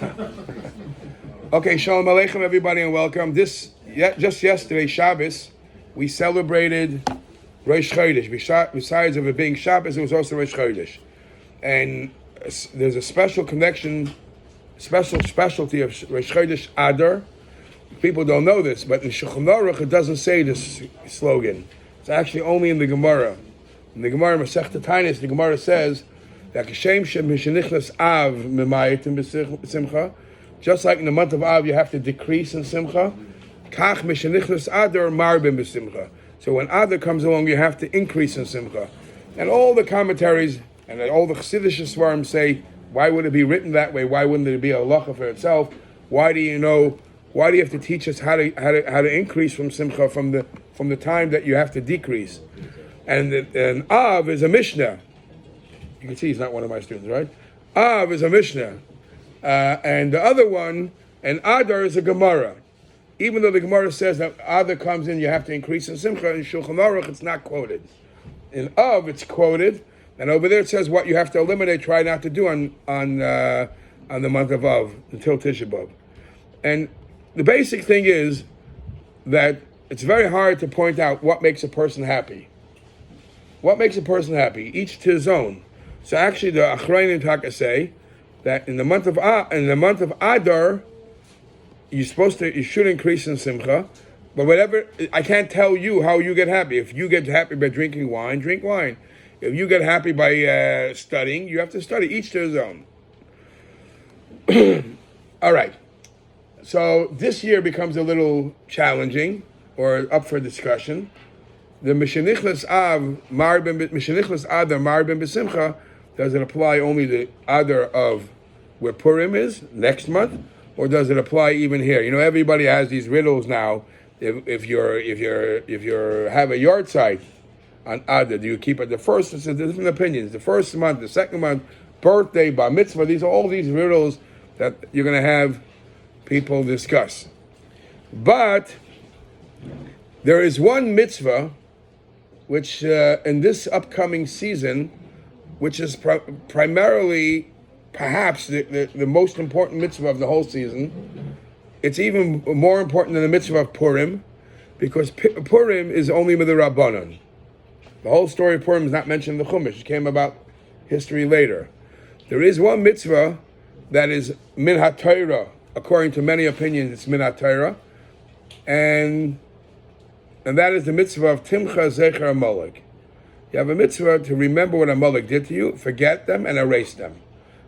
Okay, Shalom Aleichem, everybody, and welcome. Just yesterday, Shabbos, we celebrated Rosh Chodesh. Besides of it being Shabbos, it was also Rosh Chodesh. And there's a special connection, specialty of Rosh Chodesh Adar. People don't know this, but in Shulchan Aruch it doesn't say this slogan. It's actually only in the Gemara. In the Gemara, Masechta Tainis, the Gemara says that Kashem Shemishenichnas Av Mimayitim B'Simcha. Just like in the month of Av, you have to decrease in Simcha. Kach Mishenichnas Adar Marbim B'Simcha. So when Adar comes along, you have to increase in Simcha. And all the commentaries and all the Chassidish Svarim say, why would it be written that way? Why wouldn't it be a halacha for itself? Why do you have to teach us how to increase from Simcha from the time that you have to decrease? And Av is a Mishnah. You can see he's not one of my students, right? Av is a Mishnah. And the other one, and Adar is a Gemara. Even though the Gemara says that Adar comes in, you have to increase in Simcha, in Shulchan Aruch it's not quoted. In Av it's quoted, and over there it says what you have to eliminate, try not to do on the month of Av, until Tisha B'Av. And the basic thing is that it's very hard to point out what makes a person happy. What makes a person happy? Each to his own. So actually the Achrayim Taka say that in the month of Adar, you should increase in Simcha, but whatever, I can't tell you how you get happy. If you get happy by drinking wine, drink wine. If you get happy by studying, you have to study, each to his own. All right. So this year becomes a little challenging, or up for discussion. The Mishenichlas Adar Marbim B'Simcha, does it apply only to Adar of where Purim is next month, or does it apply even here? You know, everybody has these riddles now. If you have a yard site on Adar, do you keep it the first? There's different opinions. The first month, the second month, birthday, bar mitzvah. These are all these riddles that you're going to have people discuss. But there is one mitzvah which in this upcoming season, which is primarily perhaps the most important mitzvah of the whole season. It's even more important than the mitzvah of Purim, because Purim is only with the Rabbanon. The whole story of Purim is not mentioned in the Chumash. It came about history later. There is one mitzvah that is minhat-Torah. According to many opinions, it's minhat-Torah. And that is the mitzvah of Timcha Zecher Amalek. You have a mitzvah to remember what Amalek did to you, forget them, and erase them.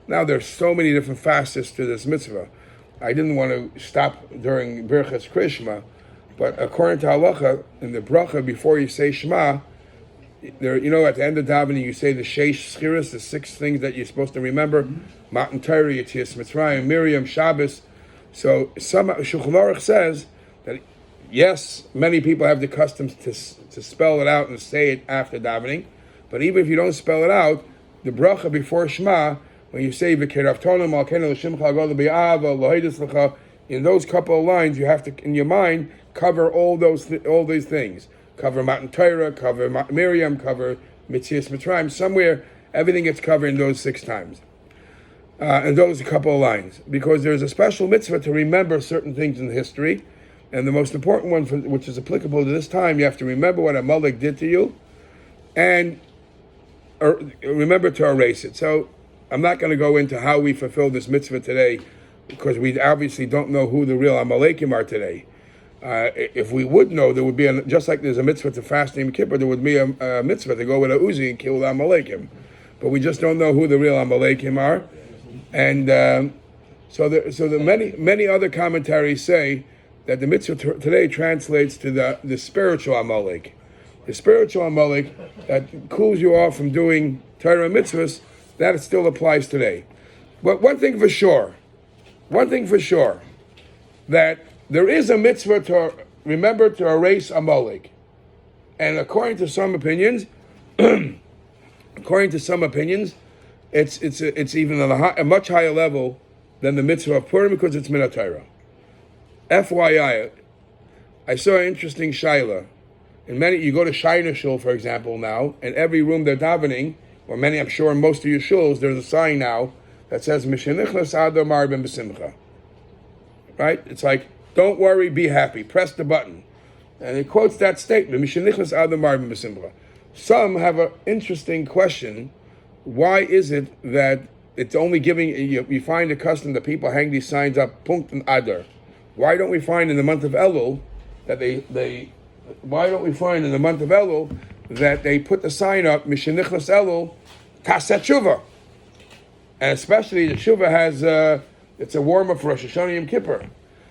Now, there's so many different facets to this mitzvah. I didn't want to stop during Birchas Krishma, but according to halacha, in the bracha before you say Shema, there, at the end of davening you say the Sheish Schiras, the 6 things that you're supposed to remember: Matan Torah, Yetzias Mitzrayim, Miriam, Shabbos. So Shulchan Aruch says that yes, many people have the custom to spell it out and say it after davening, but even if you don't spell it out, the bracha before Shema, when you say V'keraftonim Malkeinu L'Shimcha Agol B'Ya'ava L'Hoidus L'Cha, in those couple of lines, you have to, in your mind, cover all these things. Cover Matan Torah, cover Miriam, cover Yetzias Mitzrayim. Somewhere, everything gets covered in those 6 times. And those couple of lines. Because there's a special mitzvah to remember certain things in history. And the most important one, which is applicable to this time, you have to remember what Amalek did to you, and remember to erase it. So I'm not going to go into how we fulfill this mitzvah today, because we obviously don't know who the real Amalekim are today. If we would know, there would be, just like there's a mitzvah to fast in Yom Kippur, there would be a mitzvah to go with a Uzi and kill the Amalekim. But we just don't know who the real Amalekim are. And so the many other commentaries say that the mitzvah today translates to the spiritual Amalek. The spiritual Amalek that cools you off from doing Torah mitzvahs, that it still applies today. But one thing for sure, that there is a mitzvah to remember to erase Amalek. And according to some opinions, it's even a much higher level than the mitzvah of Purim, because it's minat Torah. FYI, I saw an interesting shaila. You go to Shaina Shul, for example, now, and every room they're davening, or many, I'm sure in most of your shuls, there's a sign now that says, Mishenichlas Adar Marbin B'Simcha. Right? It's like, don't worry, be happy. Press the button. And it quotes that statement, Mishenichlas Adar Marbin B'Simcha. Some have an interesting question. Why is it that it's only giving, you find a custom that people hang these signs up, Punkt and Adar. Why don't we find in the month of Elul that why don't we find in the month of Elul that they put the sign up, Mishenichlas Elul, Taset Shuvah. And especially the Shuvah has, it's a warm-up for Rosh Hashanah Yom Kippur.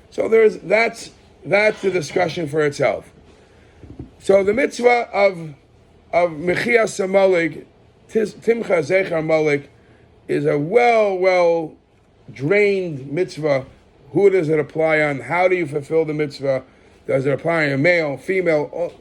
So that's the discussion for itself. So the mitzvah of Mechias HaMolik, Timcha Zechar Molik, is a well drained mitzvah. Who does it apply on? How do you fulfill the mitzvah? Does it apply on a male, female?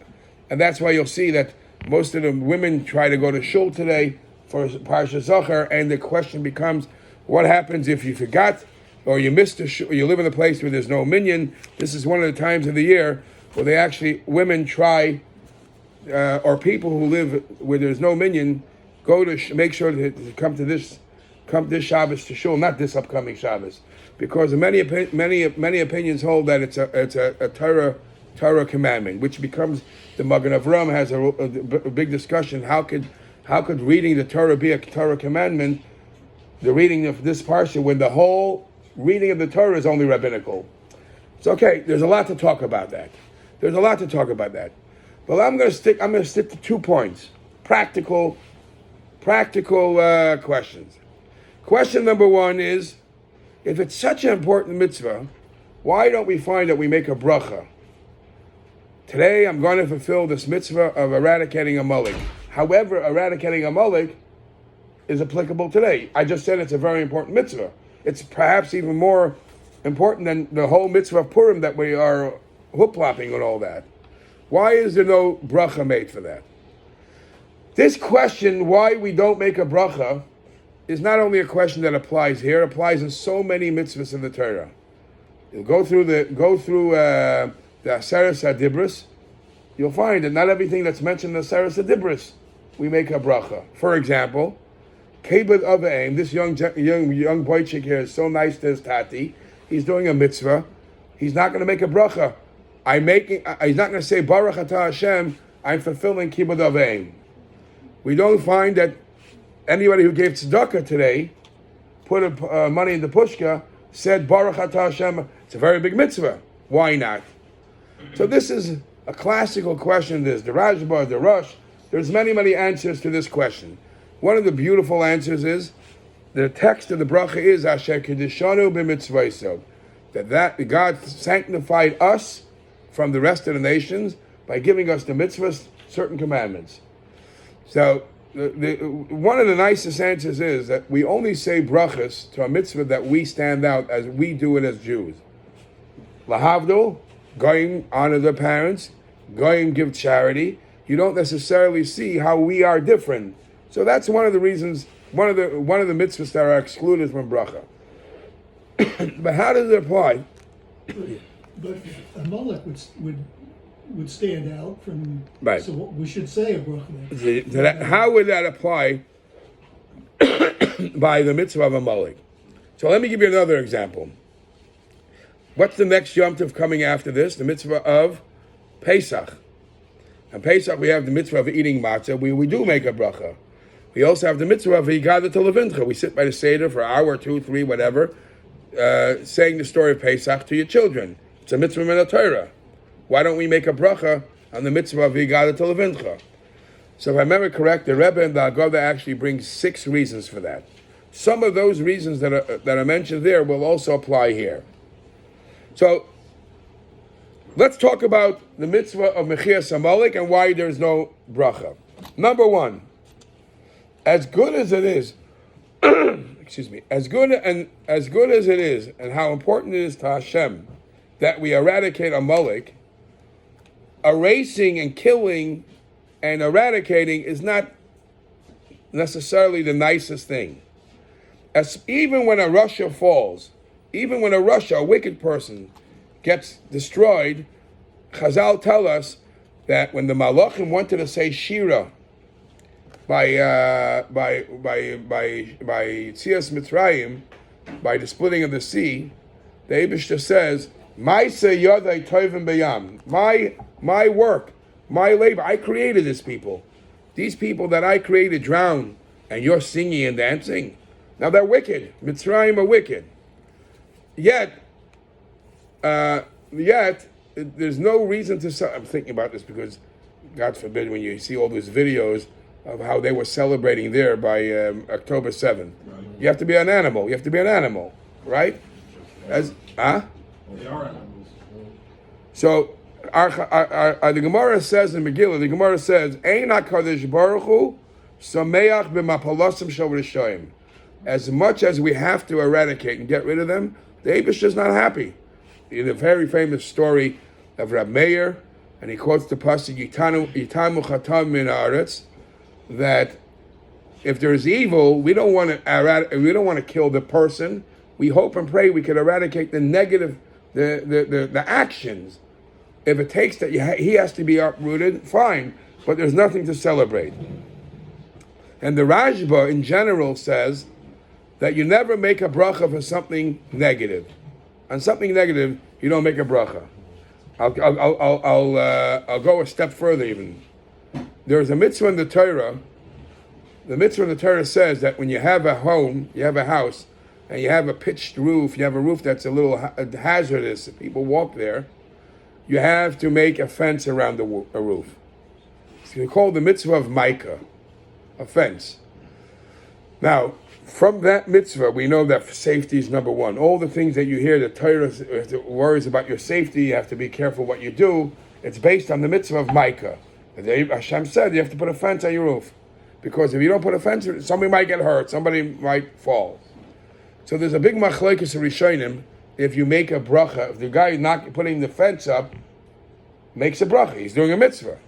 And that's why you'll see that most of the women try to go to shul today for Parsha Zochor, and the question becomes, what happens if you forgot or you missed a shul, or you live in a place where there's no minyan? This is one of the times of the year where women try, or people who live where there's no minyan, go to make sure to come this Shabbos to shul, not this upcoming Shabbos, because many opinions hold that it's a Torah commandment, which becomes, the Magen Avraham has a big discussion. How could reading the Torah be a Torah commandment? The reading of this parsha, when the whole reading of the Torah is only rabbinical. It's okay. There's a lot to talk about that. But I'm going to stick to 2 points, practical questions. Question number 1 is, if it's such an important mitzvah, why don't we find that we make a bracha? Today I'm going to fulfill this mitzvah of eradicating a molik. However, eradicating a molik is applicable today. I just said it's a very important mitzvah. It's perhaps even more important than the whole mitzvah of Purim that we are hoop-lopping and all that. Why is there no bracha made for that? This question, why we don't make a bracha, is not only a question that applies here, it applies in so many mitzvahs in the Torah. You'll go through the Aseres HaDibros, you'll find that not everything that's mentioned in the Aseres HaDibros we make a bracha. For example, Kebud Avaim, this young boy chick here is so nice to his tati. He's doing a mitzvah. He's not going to make a bracha. He's not going to say Baruch Atah Hashem. I'm fulfilling Kebud Avaim. We don't find that anybody who gave tzedakah today, put money in the pushka, said Baruch Atah Hashem. It's a very big mitzvah. Why not? So this is a classical question. There's the Rajba, the Rosh. There's many answers to this question. One of the beautiful answers is, the text of the bracha is Asher Kedishanu b'mitzvayso, that God sanctified us from the rest of the nations by giving us the mitzvahs, certain commandments. So one of the nicest answers is that we only say brachas to a mitzvah that we stand out as we do it as Jews. Lahavdol, goyim honor their parents, goyim give charity. You don't necessarily see how we are different. So that's one of the reasons, one of the mitzvahs that are excluded from bracha. But how does it apply? But a molech would stand out from. Right. So we should say a bracha. How would that apply by the mitzvah of a molech? So let me give you another example. What's the next Yom Tov coming after this? The mitzvah of Pesach. On Pesach we have the mitzvah of eating matzah. We do make a bracha. We also have the mitzvah of Higadah to Levincha. We sit by the Seder for an hour, 2, 3, whatever, saying the story of Pesach to your children. It's a mitzvah in the Torah. Why don't we make a bracha on the mitzvah of Higadah to Levincha? So if I remember correct, the Rebbe and the Haggadah actually bring 6 reasons for that. Some of those reasons that are mentioned there will also apply here. So let's talk about the mitzvah of Mechias HaMolik and why there's no bracha. Number 1, as good as it is, as good as it is, and how important it is to Hashem that we eradicate a Molech, erasing and killing and eradicating is not necessarily the nicest thing. Even when a Rasha falls, even when a wicked person, gets destroyed, Chazal tell us that when the Malachim wanted to say Shira, by Tzias Mitzrayim, by the splitting of the sea, the Eibishter says, "Ma'aseh yadai tovim b'yam." My work, my labor. I created this people. These people that I created drown, and you're singing and dancing. Now they're wicked. Mitzrayim are wicked. Yet, there's no reason to. I'm thinking about this because, God forbid, when you see all these videos of how they were celebrating there by October 7th, you have to be an animal. You have to be an animal, right? They are animals. So, the Gemara says in Megillah, the Gemara says, "Ein HaKadosh Baruch Hu sameach b'mapalosim shel rishayim." As much as we have to eradicate and get rid of them, the Eibush is not happy. In a very famous story of Rab Meir, and he quotes the pasuk Yitamu Chatam min haaretz, that if there is evil, we don't want to kill the person. We hope and pray we can eradicate the negative, the actions. If it takes that he has to be uprooted, fine, but there's nothing to celebrate. And the Rashba in general says that you never make a bracha for something negative. On something negative, you don't make a bracha. I'll go a step further even. There's a mitzvah in the Torah. The mitzvah in the Torah says that when you have a home, you have a house, and you have a pitched roof, you have a roof that's a little hazardous, if people walk there, you have to make a fence around a roof. It's called the mitzvah of Micah, a fence. Now, from that mitzvah, we know that safety is number one. All the things that you hear, the Torah worries about your safety, you have to be careful what you do, it's based on the mitzvah of Micah. Hashem said you have to put a fence on your roof. Because if you don't put a fence, somebody might get hurt, somebody might fall. So there's a big machlokes of Rishonim. If you make a bracha, if the guy not putting the fence up makes a bracha, he's doing a mitzvah.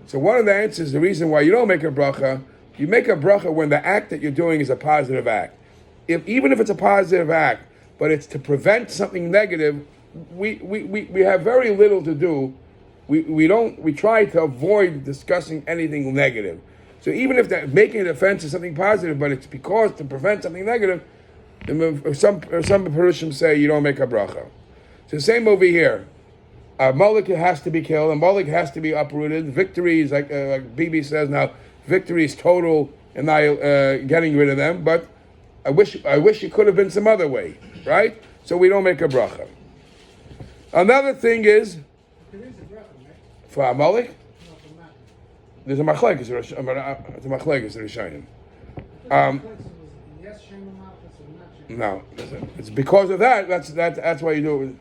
So one of the answers, the reason why you don't make a bracha, you make a bracha when the act that you're doing is a positive act. Even if it's a positive act, but it's to prevent something negative, we have very little to do. We try to avoid discussing anything negative. So even if making an offense is something positive, but it's because to prevent something negative, some Perushim say you don't make a bracha. So same over here. A Moloch has to be killed, a Moloch has to be uprooted. Victory is like Bibi says now, victory is total and getting rid of them, but I wish it could have been some other way, right? So we don't make a bracha. Another thing is, for Amalek, there's a machlokes. It's a machlokes Rishonim. No, it's because of that. That's why you do it.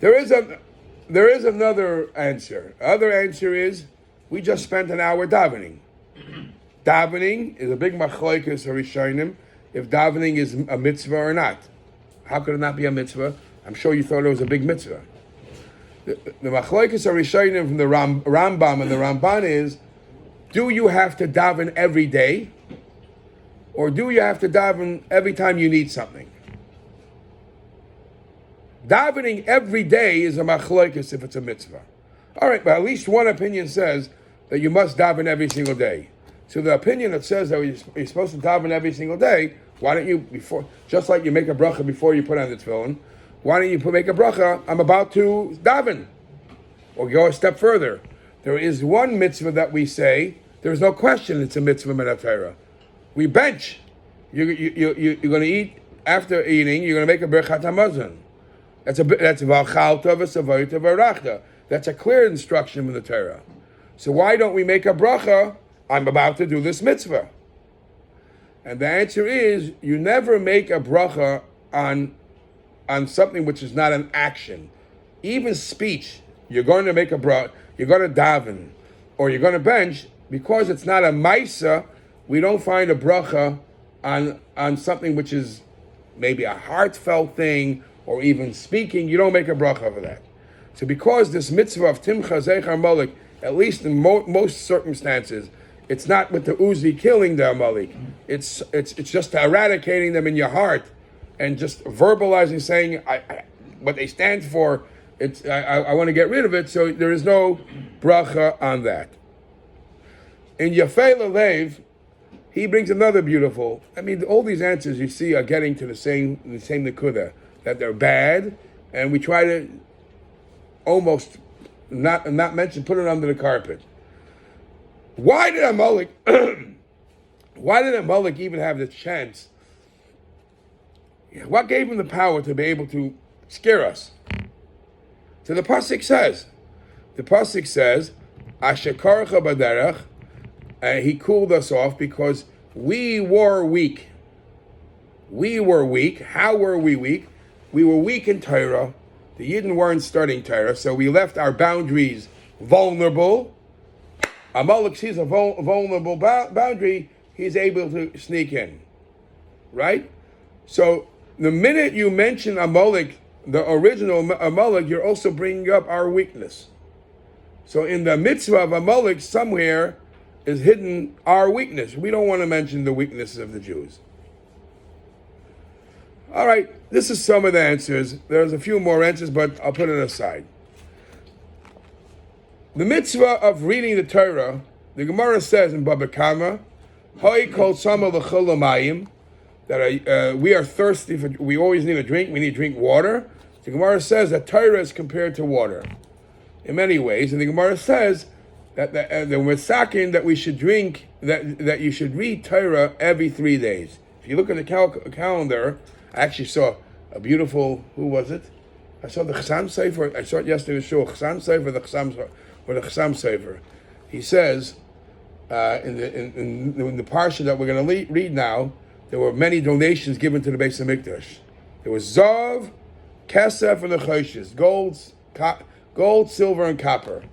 There is another answer. Other answer is we just spent an hour davening. Davening is a big machlokes Rishonim. If davening is a mitzvah or not, how could it not be a mitzvah? I'm sure you thought it was a big mitzvah. The machlokes Rishonim from the Rambam and the Ramban is: do you have to daven every day, or do you have to daven every time you need something? Davening every day is a machlokes if it's a mitzvah. All right, but at least one opinion says that you must daven every single day. So the opinion that says that you're supposed to daven every single day, why don't you, just like you make a bracha before you put on the tefillin, why don't you make a bracha, I'm about to daven? Or go a step further. There is one mitzvah that we say, there's no question it's a mitzvah min Torah. We bench. You're going to eat, after eating, you're going to make a birchat hamazon. That's v'achalta v'savoyta v'arachta. That's a clear instruction in the Torah. So why don't we make a bracha, I'm about to do this mitzvah? And the answer is, you never make a bracha on something which is not an action. Even speech, you're going to make a bracha, you're going to daven, or you're going to bench, because it's not a maisa, we don't find a bracha on something which is maybe a heartfelt thing, or even speaking, you don't make a bracha for that. So because this mitzvah of Timcha Zeichar Malik, at least in most circumstances, it's not with the Uzi killing the Amalek. It's just eradicating them in your heart and just verbalizing, saying what they stand for. I want to get rid of it. So there is no bracha on that. In Yafei Lelev, he brings another beautiful. I mean, all these answers you see are getting to the same nekuda, that they're bad, and we try to almost not mention, put it under the carpet. Why did Amalek? Why did Amalek even have the chance? What gave him the power to be able to scare us? So the pasuk says, "Ashekarcha baderech." He cooled us off because we were weak. We were weak. How were we weak? We were weak in Torah. The Yidden weren't studying Torah, so we left our boundaries vulnerable. Amalek sees a vulnerable boundary, he's able to sneak in. Right? So the minute you mention Amalek, the original Amalek, you're also bringing up our weakness. So in the mitzvah of Amalek, somewhere is hidden our weakness. We don't want to mention the weaknesses of the Jews. All right, this is some of the answers. There's a few more answers, but I'll put it aside. The mitzvah of reading the Torah, the Gemara says in Baba Kama, "Hoi kol sama l'chol l'mayim," that we are thirsty for. We always need a drink. We need to drink water. The Gemara says that Torah is compared to water in many ways, and the Gemara says that the Misakin that we should drink, that you should read Torah every 3 days. If you look at the calendar, I actually saw a beautiful. Who was it? I saw the Chassam Sefer. I saw it yesterday in the show. Chassam Sefer, the Chassam Sefer. He says in the Parsha that we're going to read now, there were many donations given to the Beis Hamikdash. There was Zav, Kesef, and the Choshes, gold, silver, and copper.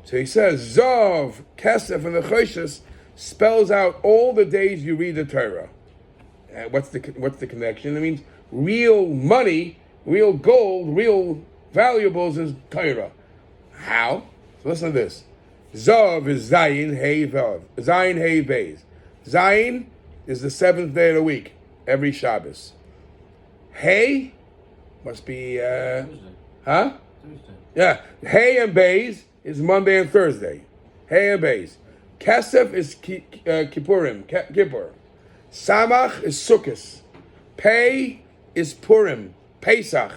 So he says Zav, Kesef, and the Choshes spells out all the days you read the Torah. And what's the connection? It means real money, real gold, real valuables is Torah. How? So listen to this. Zav is Zayin, Hey, Vav. Zayin, Hey, Beis. Zayin is the 7th day of the week, every Shabbos. Hey must be, Tuesday. huh? Tuesday. Yeah. Hey and Beis is Monday and Thursday. Hey and Beis. Kesef is Kippur. Samach is Sukkot. Pei is Purim, Pesach.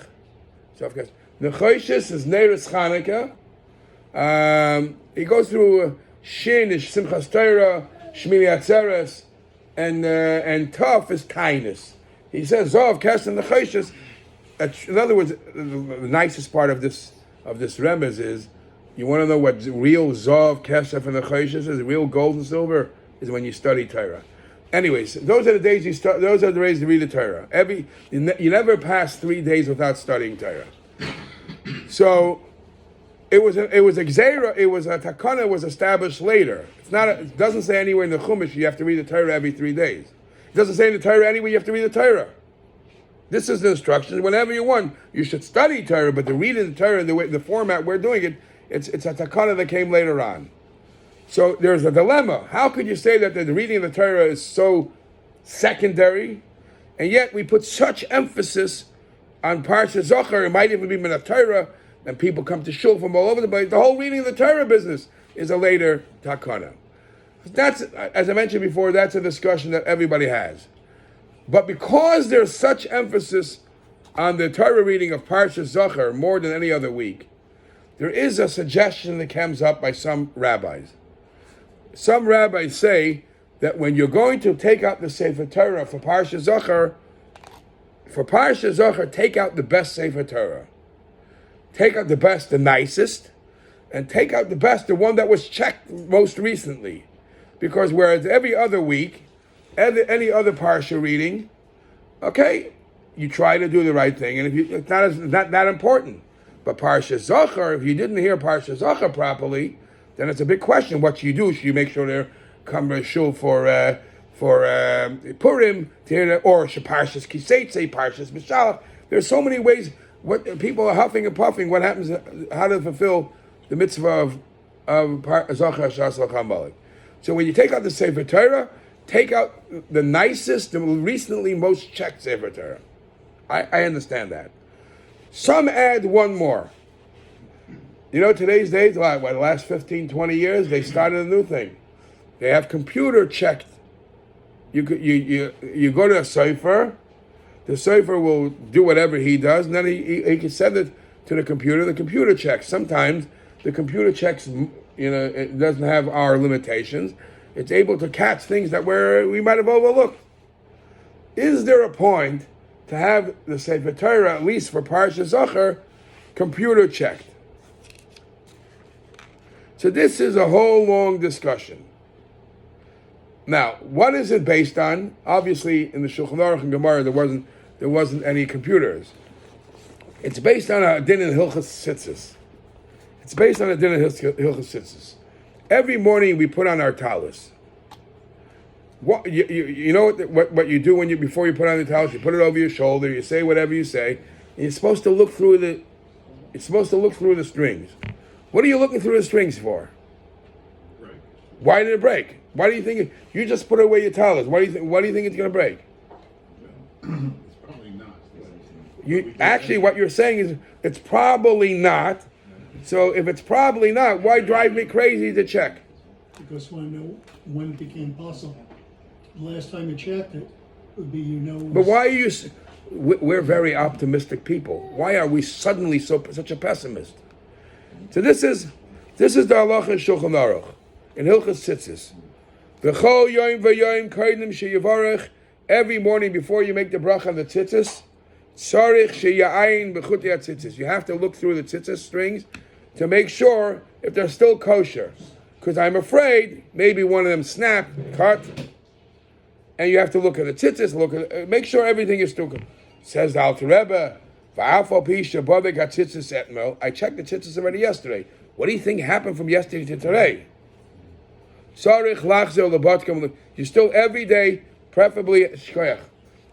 So Nechoshes is Neiros Chanukah. He goes through Shin is Simchas Torah, Shmini Atzeres, and Tov is Tainus. He says Zov, Kesef, and Nechoshes. In other words, the nicest part of this remez is, you want to know what real Zov, Kesef, and Nechoshes is, real gold and silver, is when you study Torah. Anyways, those are the days those are the days to read the Torah. You never pass 3 days without studying Torah. So it was a gzeira, it was a takana, was established later. It doesn't say anywhere in the Chumash you have to read the Torah every 3 days. It doesn't say in the Torah anywhere you have to read the Torah. This is the instructions. Whenever you want, you should study Torah, but the reading the Torah, the format we're doing it, it's a takana that came later on. So there's a dilemma. How could you say that the reading of the Torah is so secondary, and yet we put such emphasis on Parsha Zochor? It might even be Minat Torah, and people come to shul from all over the place. The whole reading of the Torah business is a later takana. That's, as I mentioned before, that's a discussion that everybody has. But because there's such emphasis on the Torah reading of Parsha Zochor more than any other week, there is a suggestion that comes up by some rabbis. Some rabbis say that when you're going to take out the Sefer Torah for Parsha Zochor, take out the best Sefer Torah. Take out the best, the nicest, and take out the best, the one that was checked most recently. Because whereas every other week, any other Parsha reading, okay, you try to do the right thing, and it's not that important. But Parsha Zochor, if you didn't hear Parsha Zochor properly, then it's a big question. What should you do? Should you make sure they come to shul for Purim to hear that, or Parshas Kiseitze, Parshas Mishalach? There's so many ways. What people are huffing and puffing. What happens? How to fulfill the mitzvah of Zochor Shas L'Chamalek. So when you take out the Sefer Torah, take out the nicest, the recently most checked Sefer Torah. I understand that. Some add one more. Today's days, the last 15, 20 years, they started a new thing. They have computer checked. You go to a cipher. The cipher will do whatever he does, and then he can send it to the computer. The computer checks. Sometimes the computer checks, it doesn't have our limitations. It's able to catch things that we might have overlooked. Is there a point to have the Sefer Torah, at least for Parsha Zochor, computer checked? So this is a whole long discussion. Now, what is it based on? Obviously, in the Shulchan Aruch and Gemara, there wasn't any computers. It's based on a din in Hilchos Tzitzis. Every morning we put on our talis. What you know what you do before you put on the talis? You put it over your shoulder. You say whatever you say. And you're supposed to look through the. It's supposed to look through the strings. What are you looking through the strings for? Break. Why did it break? Why do you think you just put away your talis? Why do you think it's going to break? Well, it's probably not. What you're saying is it's probably not. So if it's probably not, why drive me crazy to check? Because when it became possible, the last time you checked it would be But why are you? We're very optimistic people. Why are we suddenly such a pessimist? So this is the halacha in Shulchan Aruch in Hilchos Tzitzis. V'chol yoyim v'yoyim kodim sheyivarech. Every morning before you make the bracha on the tzitzis, tzarich sheyayin b'chutei tzitzis. You have to look through the tzitzis strings to make sure if they're still kosher. Because I'm afraid maybe one of them snapped, cut, and you have to look at the tzitzis, make sure everything is still good. Says the Alter Rebbe, I checked the tzitzis already yesterday. What do you think happened from yesterday to today? You still every day, preferably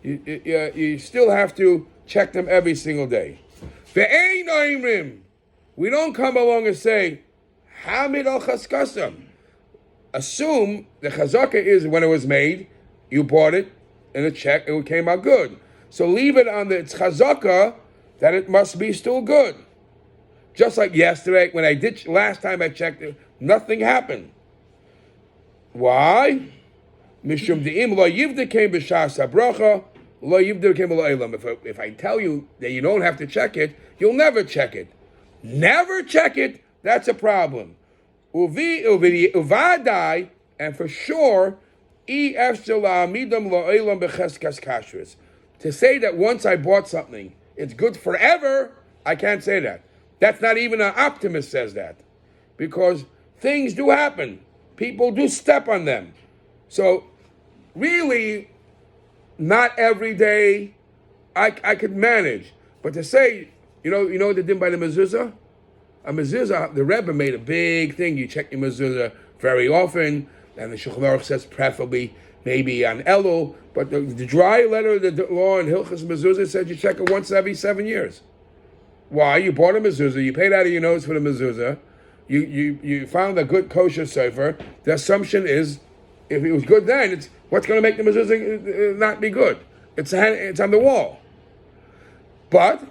you still have to check them every single day. We don't come along and say, Hamid al chaskasam. Assume the chazaka is when it was made, you bought it in a check, it came out good. So leave it on the chazaka that it must be still good. Just like yesterday, last time I checked it, nothing happened. Why? Mishum de'im lo yivdekem b'shas habracha, lo yivdekem lo elam. If I tell you that you don't have to check it, you'll never check it. Never check it, that's a problem. Uvadai, and for sure, to say that once I bought something, it's good forever, I can't say that. That's not even an optimist says that. Because things do happen. People do step on them. So, really, not every day I could manage. But to say, you know what they did by the mezuzah? A mezuzah, the Rebbe made a big thing. You check your mezuzah very often, and the Shulchan Aruch says preferably maybe on Elul. But the dry letter of the law in Hilchos mezuzah said you check it once every 7 years. Why? You bought a mezuzah, you paid out of your nose for the mezuzah, you found a good kosher sefer. The assumption is, if it was good then, it's what's going to make the mezuzah not be good? It's on the wall. But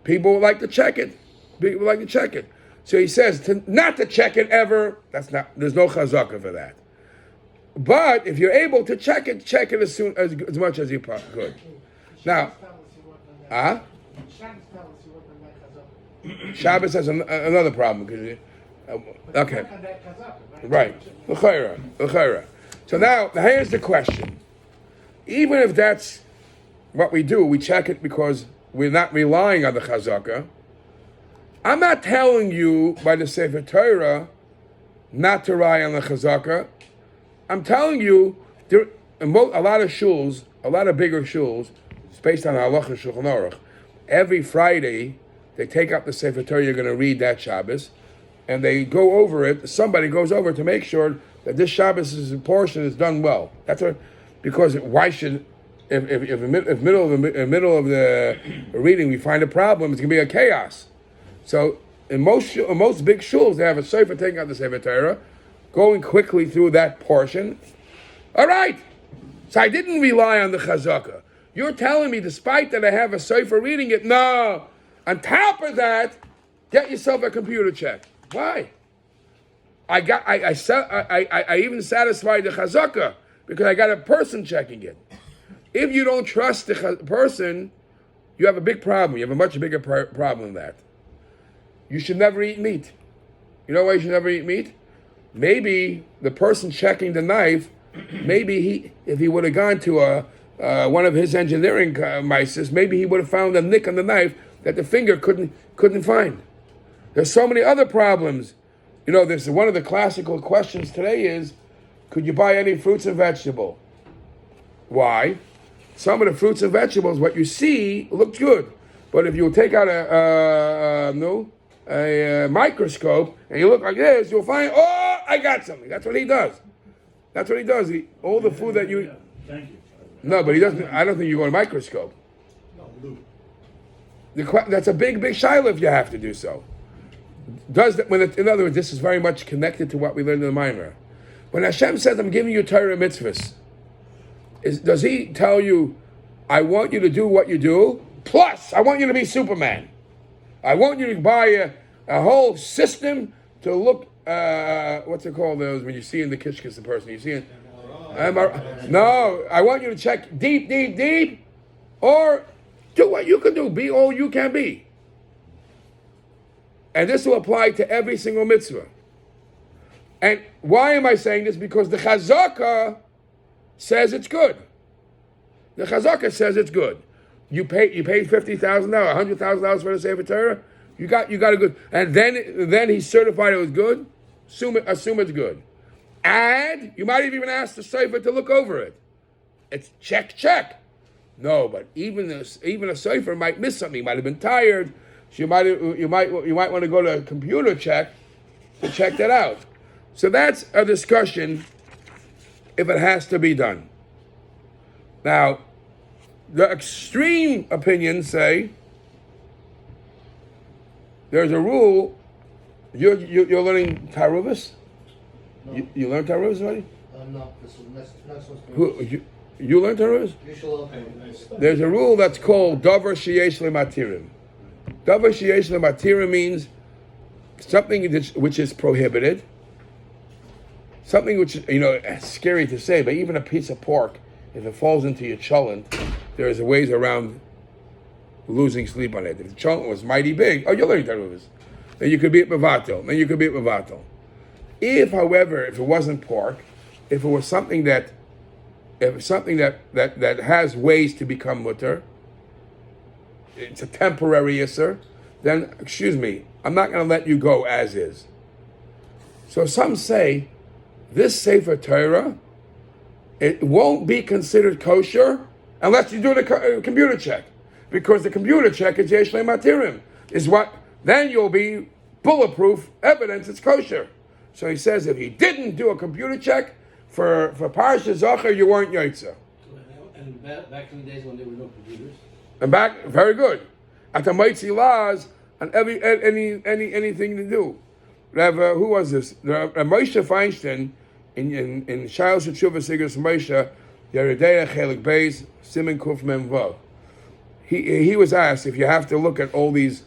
people would like to check it. So he says not to check it ever. There's no chazaka for that. But if you're able to check it as much as you could. Now, Shabbos has another problem because okay, right, l'chayra. So now here's the question: even if that's what we do, we check it because we're not relying on the chazaka. I'm not telling you by the Sefer Torah not to rely on the chazaka. I'm telling you, a lot of shuls, a lot of bigger shuls, it's based on halacha Shulchan Aruch. Every Friday, they take up the Sefer Torah you're going to read that Shabbos, and they go over it. Somebody goes over to make sure that this Shabbos' portion is done well. That's what, because why should, if middle of the reading we find a problem, it's going to be a chaos. So in most big shuls, they have a sefer taking out the Sefer Torah, going quickly through that portion. All right, so I didn't rely on the chazaka. You're telling me, despite that I have a sefer reading it, no. On top of that, get yourself a computer check. Why? I even satisfied the chazaka because I got a person checking it. If you don't trust the person, you have a big problem. You have a much bigger problem than that. You should never eat meat. You know why you should never eat meat? Maybe the person checking the knife, maybe if he would have gone to one of his engineering mices, maybe he would have found a nick on the knife that the finger couldn't find. There's so many other problems. You know, this one of the classical questions today is, could you buy any fruits and vegetables? Why? Some of the fruits and vegetables, what you see looks good, but if you take out a microscope and you look like this, you'll find, oh, I got something. That's what he does. That's what he does. All the food that you. Thank you. No, but he doesn't. I don't think you go to a microscope. No, Lou. That's a big shiloh if you have to do so. In other words, this is very much connected to what we learned in the Mimer. When Hashem says, I'm giving you Torah mitzvahs, does he tell you, I want you to do what you do, plus I want you to be Superman. I want you to buy a whole system to look, what's it called, those when you see in the kishkis the person, you see it? No, I want you to check deep, or do what you can do, be all you can be. And this will apply to every single mitzvah. And why am I saying this? Because the chazaka says it's good. The chazaka says it's good. You paid $50,000, $100,000 for the Sefer Torah. You got a good. And then he certified it was good. Assume it's good. And you might have even asked the Sefer to look over it. It's check. No, but even a Sefer might miss something. He might have been tired. So you might want to go to a computer check to check that out. So that's a discussion if it has to be done. Now, the extreme opinions say there's a rule. You're learning Taruvis? No. You learn Taruvis already? No, this is next one's Who you learn Taruvis? You should okay. There's a rule that's called Davar Sheyesh Lematirim. Davar Sheyesh Lematirim means something which is prohibited, something which, it's scary to say, but even a piece of pork, if it falls into your cholent, there's ways around losing sleep on it. If the cholent was mighty big, you're learning Taruvis. Then you could be at Mavato. If, however, if it wasn't pork, if it was something that has ways to become mutter, it's a temporary isser, then, excuse me, I'm not going to let you go as is. So some say, this Sefer Torah, it won't be considered kosher unless you do the computer check. Because the computer check is Yesh Matirim. Then you'll be bulletproof evidence it's kosher. So he says, if he didn't do a computer check for Parsha Zochor, you weren't Yotza. And back in the days when there were no computers? And very good. At the Moitzi laws, and anything to do. Who was this? Moshe Feinstein in Shailos Tshuva Sigurus Moshe Yeridei Chelik Beis Siman Kuf Mem Vav. He was asked if you have to look at all these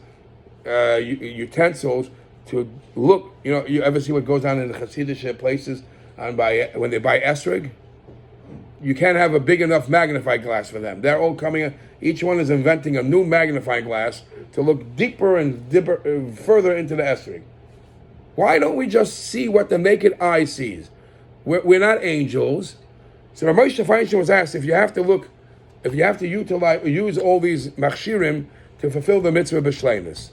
utensils to look. You ever see what goes on in the Hasidic places when they buy esrog? You can't have a big enough magnifying glass for them. They're all coming. Each one is inventing a new magnifying glass to look deeper and further into the esrog. Why don't we just see what the naked eye sees? We're not angels. So Moshe Feinstein was asked if you have to use all these machshirim to fulfill the mitzvah b'shleimus.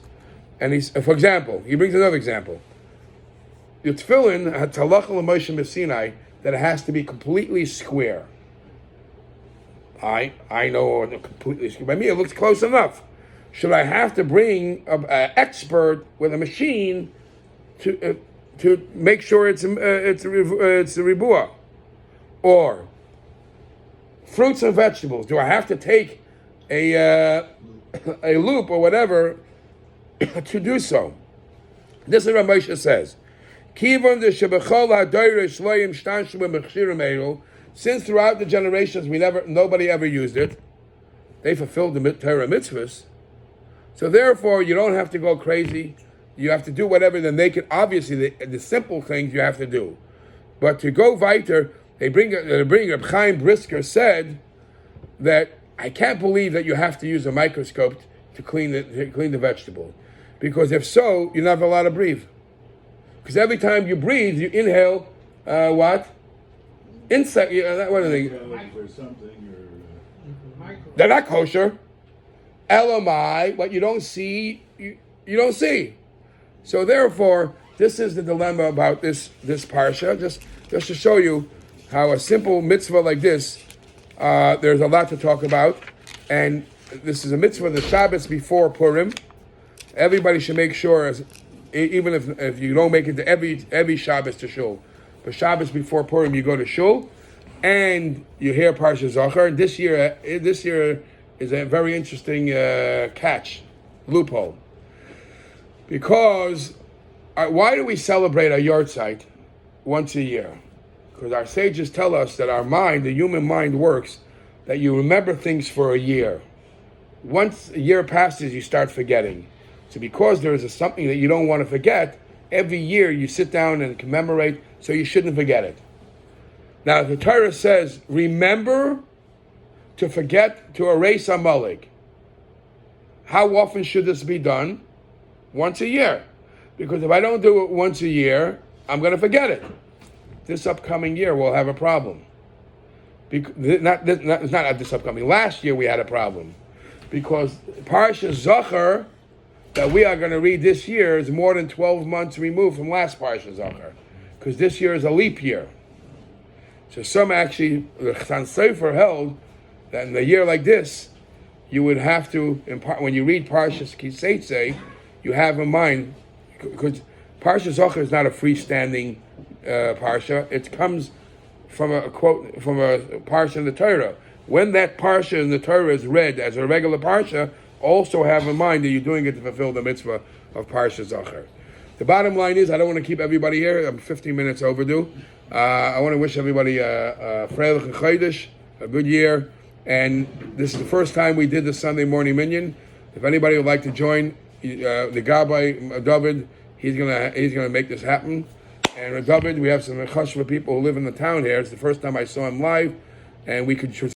And for example, he brings another example. The tefillin had talach l'Moshe Messinai that it has to be completely square. I know completely square. By me, it looks close enough. Should I have to bring an expert with a machine to make sure it's a ribua? Or fruits and vegetables, do I have to take a loop or whatever to do so? This is what Moshe says. Since throughout the generations nobody ever used it, they fulfilled the Torah mitzvahs. So therefore, you don't have to go crazy you have to do whatever. Then they can obviously the simple things you have to do, but to go weiter, they bring Reb Chaim Brisker said that I can't believe that you have to use a microscope to clean the vegetable, because if so, you're not allowed to breathe. Because every time you breathe, you inhale what? Insect. What are they? Or something, or They're not kosher. Elamai, what you don't see, you don't see. So therefore, this is the dilemma about this parsha. Just to show you how a simple mitzvah like this, there's a lot to talk about, and this is a mitzvah, the Shabbos before Purim. Everybody should make sure, even if you don't make it to every Shabbos to shul, but Shabbos before Purim you go to shul, and you hear Parsha Zochor. And this year is a very interesting loophole, because why do we celebrate our yahrzeit once a year? Because our sages tell us that our mind, the human mind, works that you remember things for a year. Once a year passes, you start forgetting. So because there is something that you don't want to forget, every year you sit down and commemorate, so you shouldn't forget it. Now, the Torah says, remember to forget to erase Amalek. How often should this be done? Once a year. Because if I don't do it once a year, I'm going to forget it. This upcoming year we'll have a problem. Not this upcoming. Last year we had a problem, because Parsha Zochor that we are going to read this year is more than 12 months removed from last Parsha Zochor, because this year is a leap year. So some actually, the Chatan Sofer held that in a year like this, you would have to, when you read Parshas Kiseitze, you have in mind, because Parsha Zochor is not a freestanding parsha. It comes from a quote from a parsha in the Torah. When that parsha in the Torah is read as a regular parsha, also have in mind that you're doing it to fulfill the mitzvah of Parsha Zochor. The bottom line is, I don't want to keep everybody here. I'm 15 minutes overdue. I want to wish everybody a freilich and chodesh, a good year. And this is the first time we did the Sunday morning minyan. If anybody would like to join, the Gabbai David, he's gonna make this happen. And David, we have some chashva people who live in the town here. It's the first time I saw him live, and we could